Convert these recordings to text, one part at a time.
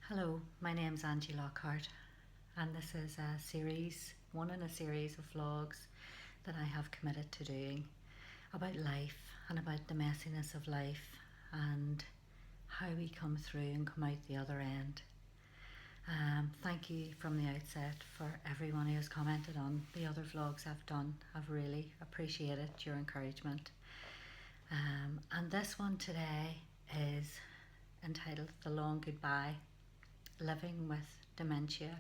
Hello, my name's Angie Lockhart, and this is one in a series of vlogs that I have committed to doing about life and about the messiness of life and how we come through and come out the other end. Thank you from the outset for everyone who has commented on the other vlogs I've done. I've really appreciated your encouragement. And this one today is entitled The Long Goodbye, Living with Dementia.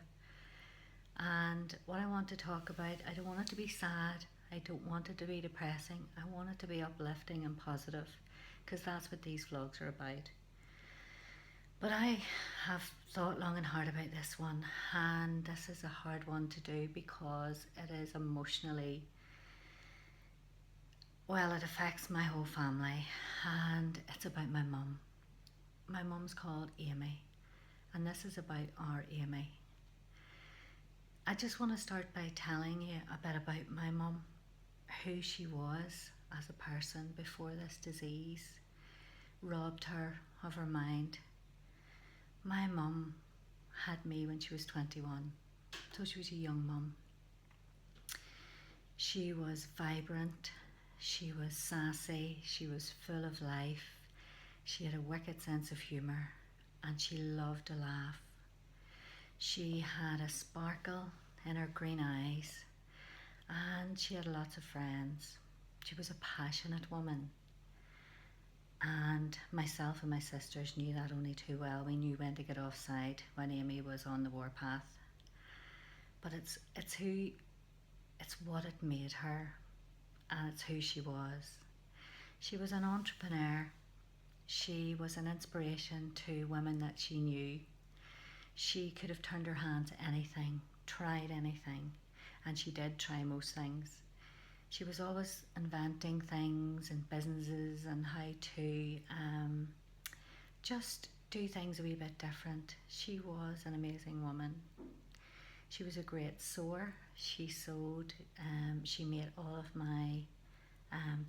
And what I want to talk about, I don't want it to be sad, I don't want it to be depressing, I want it to be uplifting and positive, because that's what these vlogs are about. But I have thought long and hard about this one, and this is a hard one to do because it is emotionally, well, it affects my whole family, and it's about my mum. My mum's called Amy, and this is about our Amy. I just want to start by telling you a bit about my mum, who she was as a person before this disease robbed her of her mind. My mum had me when she was 21, so she was a young mum. She was vibrant, she was sassy, she was full of life, she had a wicked sense of humour, and she loved to laugh. She had a sparkle in her green eyes, and she had lots of friends. She was a passionate woman, and myself and my sisters knew that only too well. We knew when to get offside when Amy was on the warpath. But it's what it made her, and it's who she was. She was an entrepreneur. She was an inspiration to women that she knew. She could have turned her hand to anything, tried anything, and she did try most things. She was always inventing things and businesses and how to just do things a wee bit different. She was an amazing woman. She was a great sewer. She sewed, she made all of my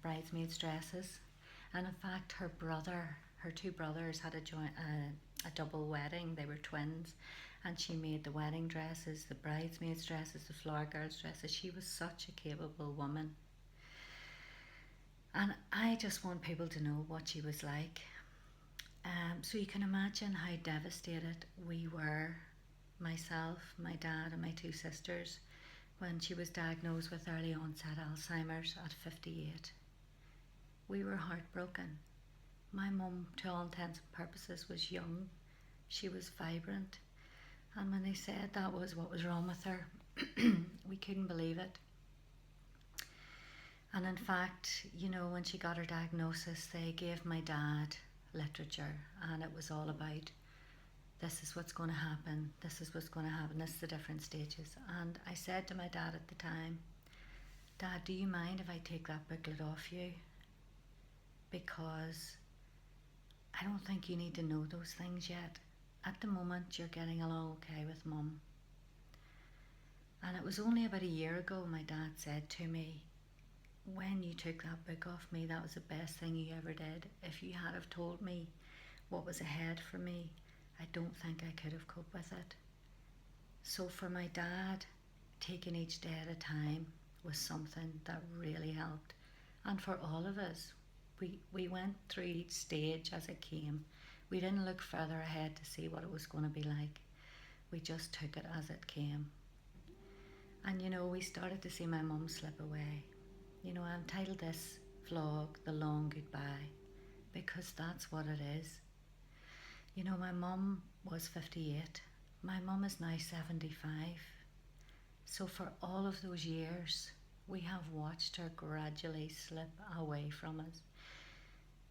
bridesmaids' dresses, and in fact her two brothers had a double wedding. They were twins, and she made the wedding dresses, the bridesmaids' dresses, the flower girls' dresses. She was such a capable woman, and I just want people to know what she was like. So you can imagine how devastated we were, myself, my dad and my two sisters, when she was diagnosed with early onset Alzheimer's at 58. We were heartbroken. My mum, to all intents and purposes, was young. She was vibrant. And when they said that was what was wrong with her, we couldn't believe it. And in fact, when she got her diagnosis, they gave my dad literature, and it was all about, this is what's going to happen, this is what's going to happen, this is the different stages. And I said to my dad at the time, Dad, do you mind if I take that booklet off you? Because I don't think you need to know those things yet. At the moment, you're getting along okay with Mum. And it was only about a year ago my dad said to me, when you took that book off me, that was the best thing you ever did. If you had have told me what was ahead for me, I don't think I could have coped with it. So for my dad, taking each day at a time was something that really helped. And for all of us, we went through each stage as it came. We didn't look further ahead to see what it was going to be like. We just took it as it came. And we started to see my mum slip away. I entitled this vlog The Long Goodbye because that's what it is. My mum was 58. My mum is now 75. So for all of those years, we have watched her gradually slip away from us.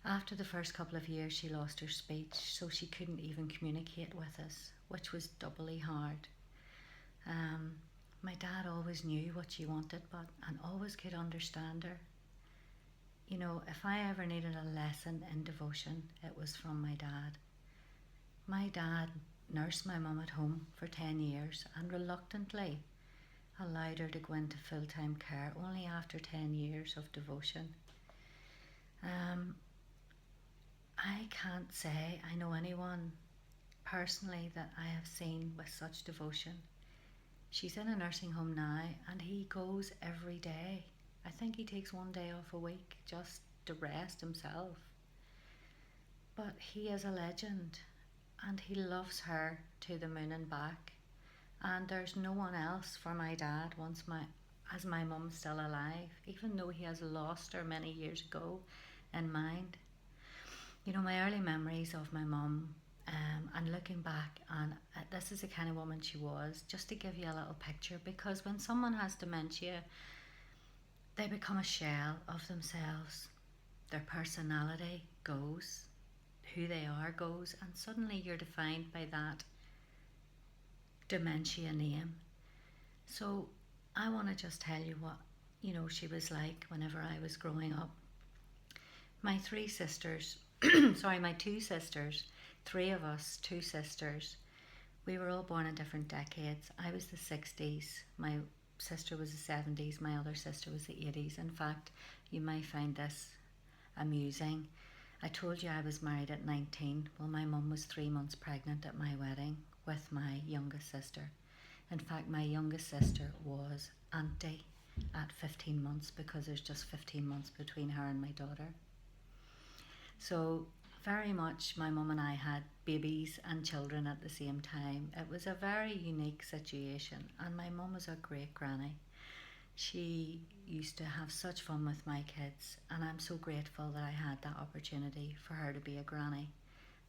After the first couple of years, she lost her speech, so she couldn't even communicate with us, which was doubly hard. My dad always knew what she wanted, and always could understand her. If I ever needed a lesson in devotion, it was from my dad. My dad nursed my mum at home for 10 years and reluctantly allowed her to go into full-time care only after 10 years of devotion. I can't say I know anyone personally that I have seen with such devotion. She's in a nursing home now and he goes every day. I think he takes one day off a week just to rest himself. But he is a legend and he loves her to the moon and back. And there's no one else for my dad once as my mum's still alive, even though he has lost her many years ago in mind. You know, my early memories of my mum, and looking back, and this is the kind of woman she was, just to give you a little picture, because when someone has dementia, they become a shell of themselves. Their personality goes, who they are goes, and suddenly you're defined by that dementia name. So I want to just tell you what, she was like whenever I was growing up. My three sisters, sorry, my two sisters, three of us, two sisters, we were all born in different decades. I was the 60s, my sister was the 70s, my other sister was the 80s. In fact, you might find this amusing. I told you I was married at 19. Well, my mum was 3 months pregnant at my wedding with my youngest sister. In fact, my youngest sister was auntie at 15 months because there's just 15 months between her and my daughter. So very much my mum and I had babies and children at the same time. It was a very unique situation, and my mum was a great granny. She used to have such fun with my kids, and I'm so grateful that I had that opportunity for her to be a granny.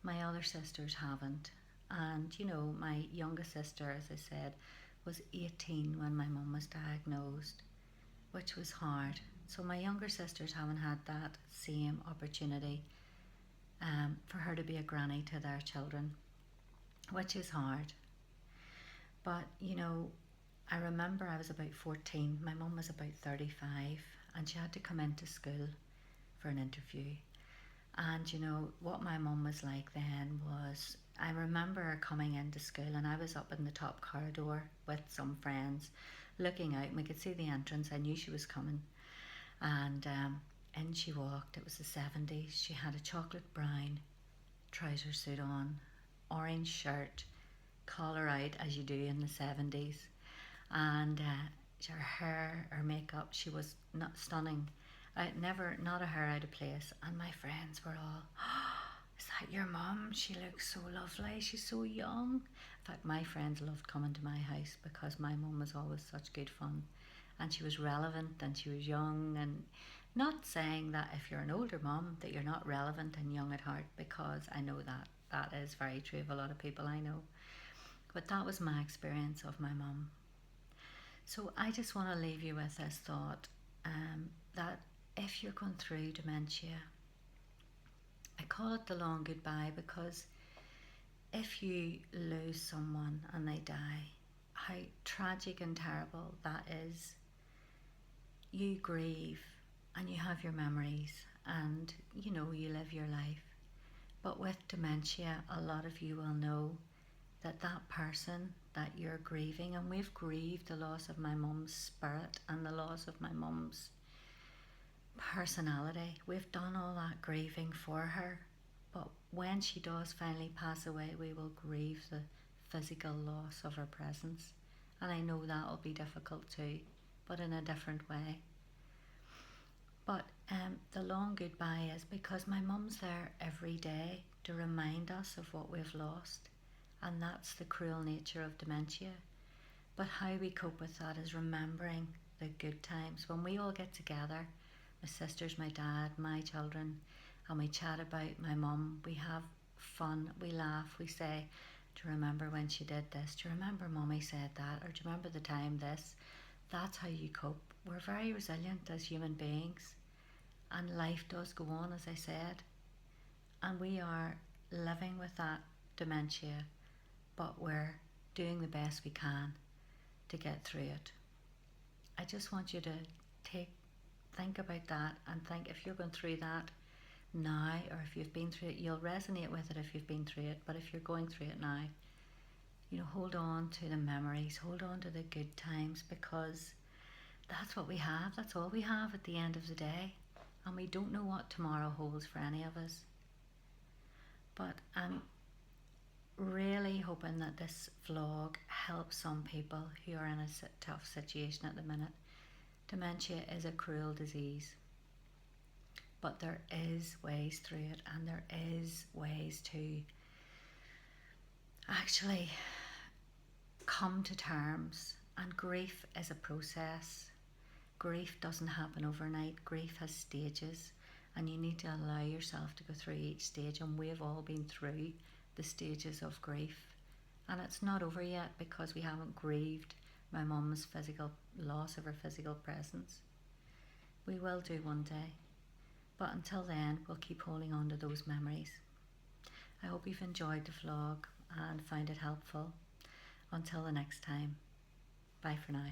My other sisters haven't. And my youngest sister, as I said, was 18 when my mum was diagnosed, which was hard. So my younger sisters haven't had that same opportunity for her to be a granny to their children, which is hard. But I remember I was about 14, my mum was about 35, and she had to come into school for an interview. And what my mum was like then was, I remember her coming into school and I was up in the top corridor with some friends looking out, and we could see the entrance. I knew she was coming, and in she walked. It was the 70s. She had a chocolate brown trouser suit on, orange shirt, collar out as you do in the 70s, and her hair, her makeup, she was not stunning. Never, not a hair out of place. And my friends were all, oh, is that your mum? She looks so lovely. She's so young. In fact, my friends loved coming to my house because my mum was always such good fun. And she was relevant and she was young. And not saying that if you're an older mum that you're not relevant and young at heart, because I know that is very true of a lot of people I know. But that was my experience of my mum. So I just want to leave you with this thought, that if you're going through dementia, I call it the long goodbye, because if you lose someone and they die, how tragic and terrible that is. You grieve and you have your memories and you live your life. But with dementia, a lot of you will know that that person that you're grieving, and we've grieved the loss of my mum's spirit and the loss of my mum's personality. We've done all that grieving for her, but when she does finally pass away, we will grieve the physical loss of her presence. And I know that will be difficult too, but in a different way. But the long goodbye is because my mum's there every day to remind us of what we've lost, and that's the cruel nature of dementia. But how we cope with that is remembering the good times. When we all get together, my sisters, my dad, my children, and we chat about my mum, we have fun, we laugh, we say, do you remember when she did this? Do you remember mummy said that? Or do you remember the time this? That's how you cope. We're very resilient as human beings, and life does go on, as I said, and we are living with that dementia, but we're doing the best we can to get through it. I just want you to think about that, and think, if you're going through that now, or if you've been through it, you'll resonate with it if you've been through it. But if you're going through it now, hold on to the memories, hold on to the good times, because that's what we have. That's all we have at the end of the day, and we don't know what tomorrow holds for any of us. But I'm really hoping that this vlog helps some people who are in a tough situation at the minute. Dementia is a cruel disease, but there is ways through it, and there is ways to actually come to terms. And grief is a process. Grief doesn't happen overnight. Grief has stages, and you need to allow yourself to go through each stage, and we've all been through the stages of grief, and it's not over yet because we haven't grieved my mum's physical loss of her physical presence. We will do one day, but until then we'll keep holding on to those memories. I hope you've enjoyed the vlog and found it helpful. Until the next time, bye for now.